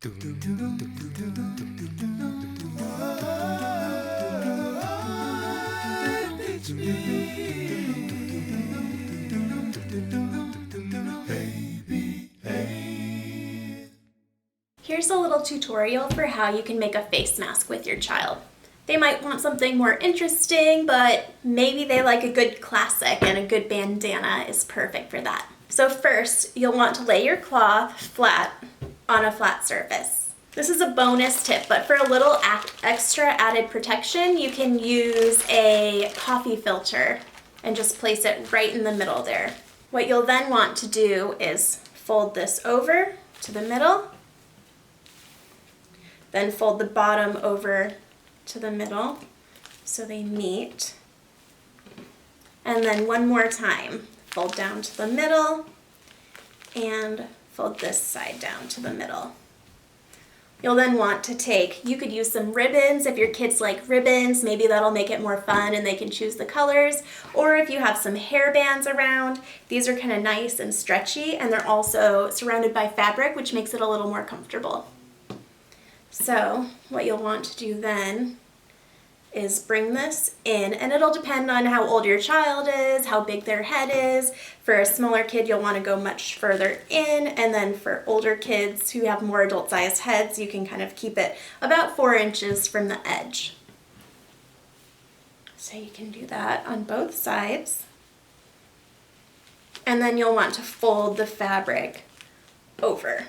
Here's a little tutorial for how you can make a face mask with your child. They might want something more interesting, but maybe they like a good classic, and a good bandana is perfect for that. So first, you'll want to lay your cloth flat on a flat surface. This is a bonus tip, but for a little extra added protection, you can use a coffee filter and just place it right in the middle there. What you'll then want to do is fold this over to the middle, then fold the bottom over to the middle so they meet. And then one more time, fold down to the middle and fold this side down to the middle. You'll then want to take, you could use some ribbons if your kids like ribbons, maybe that'll make it more fun and they can choose the colors. Or if you have some hair bands around, these are kind of nice and stretchy, and they're also surrounded by fabric, which makes it a little more comfortable. So what you'll want to do then is bring this in, and it'll depend on how old your child is, how big their head is. For a smaller kid, you'll want to go much further in, and then for older kids who have more adult-sized heads, you can kind of keep it about 4 inches from the edge. So you can do that on both sides. And then you'll want to fold the fabric over.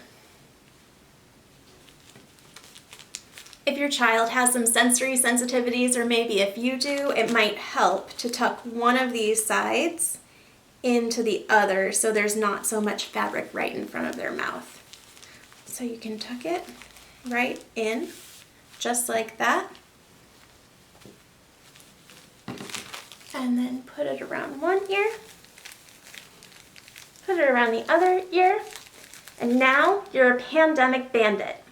If your child has some sensory sensitivities, or maybe if you do, it might help to tuck one of these sides into the other so there's not so much fabric right in front of their mouth. So you can tuck it right in, just like that. And then put it around one ear, put it around the other ear, and now you're a pandemic bandit.